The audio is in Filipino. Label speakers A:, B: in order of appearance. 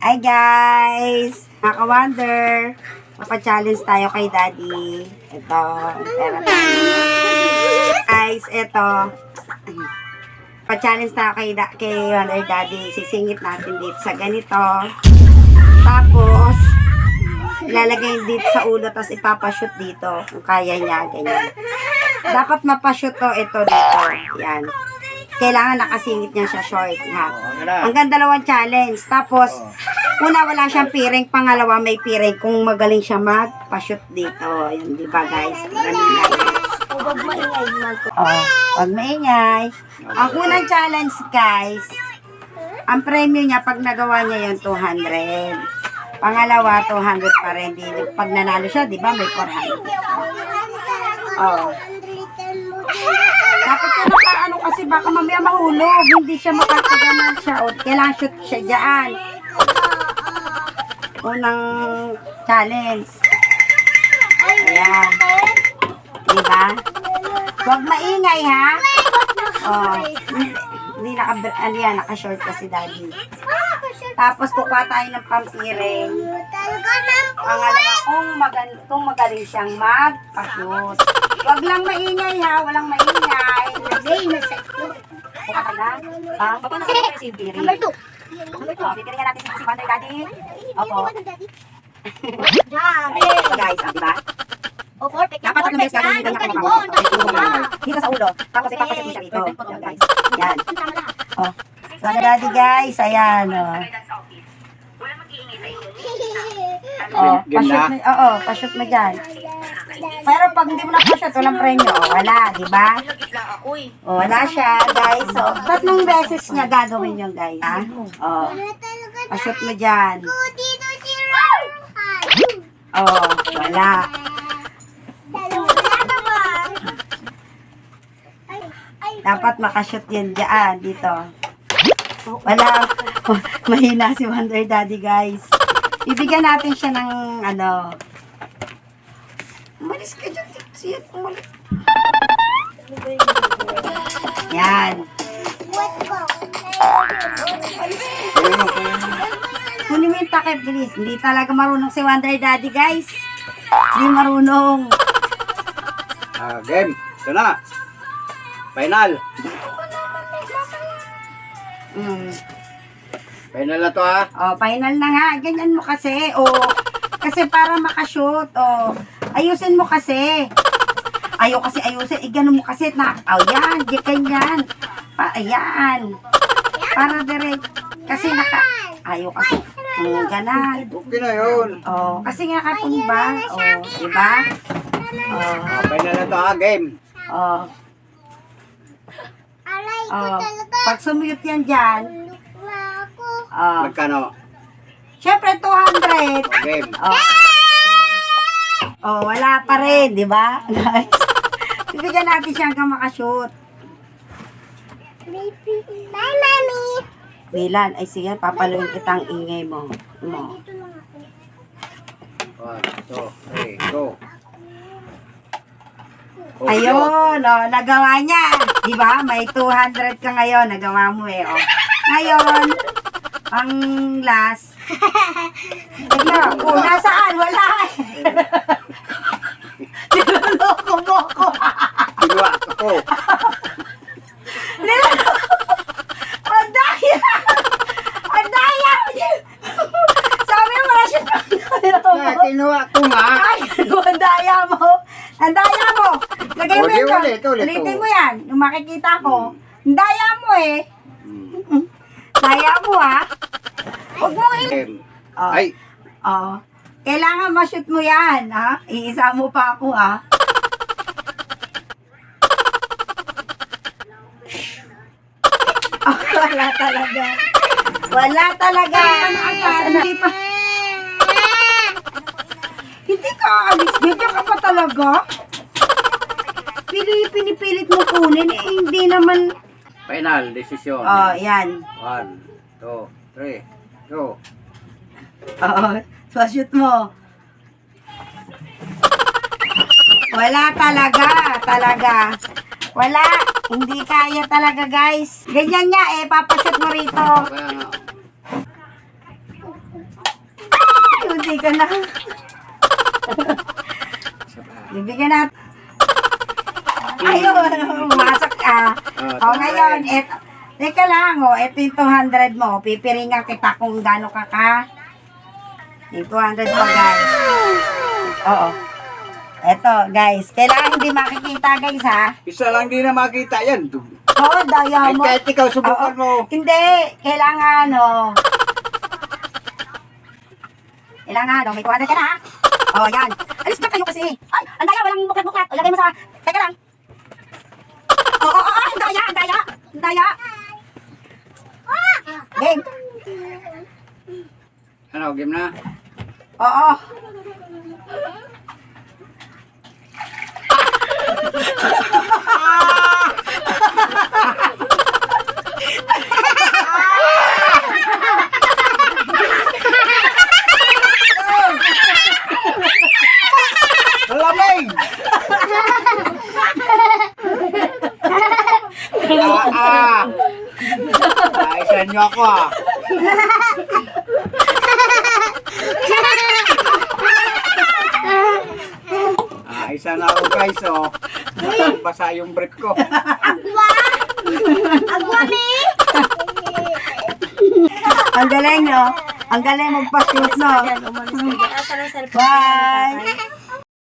A: Hi guys! Mga ka-wonder, mapa-challenge tayo kay Daddy. Ito, pera tayo. Guys, ito. Pa-challenge tayo kay Wonder Daddy. Sisingit natin dito sa ganito. Tapos, ilalagay dito sa ulo, tapos ipapashoot dito. Kung kaya niya, ganyan. Dapat mapashoot to, ito dito. Yan. Kailangan nakasingit niya siya short, ha? Hanggang dalawang challenge. Tapos, una wala siyang piring, pangalawa may piring kung magaling siya magpa-shoot dito. Yan, di ba guys? Ganun lang.
B: Huwag maingay, Marco.
A: Oh, pag maingay. Ang unang challenge, guys, ang premyo niya, pag nagawa niya yun, 200. Pangalawa, 200 pa rin. Pag nanalo siya, di ba, may 400. Oh. Dapat ka nakaano kasi baka mamaya mahulog. Hindi siya makakaganan siya. O, kailangan shoot siya dyan. Unang challenge. Ayan. Diba? Huwag maingay, ha? Oh, hindi naka-short kasi Daddy. Tapos kukuha tayo ng pampiring. Pangalawa, kung magaling siyang mag-shoot. Huwag lang maingay, ha? Walang maingay. Buka ka na. Baba na sa si Piri.
B: Number 2.
A: Pipiringan natin si Wonder Daddy. Opo.
B: Diyan.
A: Ayan, guys, diba?
B: O, perfect.
A: Dapat tatlong beses gagawin dito niya dito sa ulo. Tapos ipapashoot mo siya dito. Ayan, guys. Yan. Oh. Wonder Daddy, guys. Ayan, oh. Oh, pa-shoot mo. Oo, pa-shoot mo dyan. Pero pag hindi mo na-pa-shoot, walang premyo. Oh, wala, di ba? Oh, wala siya, guys. So, tatlong beses niya gagawin yung guys. Ha? Oh, pa-shoot mo dyan. Oh, wala. Dapat makashoot yan dyan, dito. Wala. Mahina si Wonder Daddy, guys. Ibigyan natin siya ng, ano. Umalis ka dyan. Siya, umalis. Yan. Kunin mo yung takip, bilis. Hindi talaga marunong si Wonder Daddy, guys. Hindi marunong.
C: Game. Ito na. Final. Final na to, ha?
A: Oh, final na nga. Ganyan mo kasi. Oh, kasi para makashoot. Oh, ayusin mo kasi. Ayaw kasi ayusin. Ganun mo kasi na. Oh, yan. Ganyan. Ayan. Para direct. Kasi ayaw kasi. Ganan.
C: Okay na yun.
A: Oh, kasi nga katumba. Oh, diba? Oh,
C: Final na to, ha? Game.
A: oh. Oh, pag sumiyot yan dyan, oh,
C: Magkano?
A: syempre 200.
C: Game.
A: Oh. Oh, wala pa rin, di ba? Guys, bibigyan natin siya hanggang makashoot.
B: Bye, Mami.
A: Wilan, ay sige, papaluin kitang ingay mo.
C: 1, 2, 3, go. Oh,
A: Ayun, oh, nagawa niya. Di ba? May 200 ka ngayon, nagawa mo eh. Oh. Ngayon, ang last. Ayun, nasaan? Wala. Niloloko mo ko.
C: Ginawa ko.
A: Ang daya! Ang daya! Sabi mo na siya.
C: Kinuha ko nga.
A: Ay, ang daya mo. Ang daya mo. Lagay mo yan.
C: Ulit.
A: Ulitin mo yan. Yung makikita ko. Ang daya mo eh. Daya mo ha. Huwag mo
C: Game.
A: Oh.
C: Ay.
A: Oh. Kailangan ma-shoot mo yan ha. Iisa mo pa ako ha. Oh, wala talaga. Wala talaga. Hindi pa. Hindi ka alis. Ganyan ka pa talaga. Pinipilit mo kunin. Eh, hindi naman.
C: Final decision.
A: Oh, yan.
C: 1, 2, 3, go.
A: Oo. So, shoot mo. Wala talaga. Talaga. Wala. Hindi kaya talaga, guys. Ganyan nga eh. Papashoot mo rito.
C: Kaya nga.
A: Ay, hindi ka na. Bibigyan natin. Ayun, umasok ka. O, ngayon, teka lang, ito yung 200 mo. Pipiringan kita kung gaano ka. Yung 200 mo, guys. Oo. Eto, guys. Kailangan hindi makikita, guys, ha?
C: Isa lang din na makita yan.
A: Oo, daya
C: Ay,
A: mo.
C: kahit ikaw subukan mo.
A: Hindi, kailangan, Kailangan, may 200 ka na, ha? O, yan. Alis na kayo kasi. Ay, ang daya, walang buklat-buklat. O, lagay mo sa, teka lang. Oo, ang daya, ang daya. Ang daya. Game.
C: Ano, game na?
A: Oo.
C: Lamig! Ayusan niyo ako isa na ako guys basa yung brief ko.
B: Agwa! Agwa, me!
A: Ang galing, no? Ang galing magpa-shoot, no?
B: Umalis ka dyan. Asa na cellphone?
A: Bye!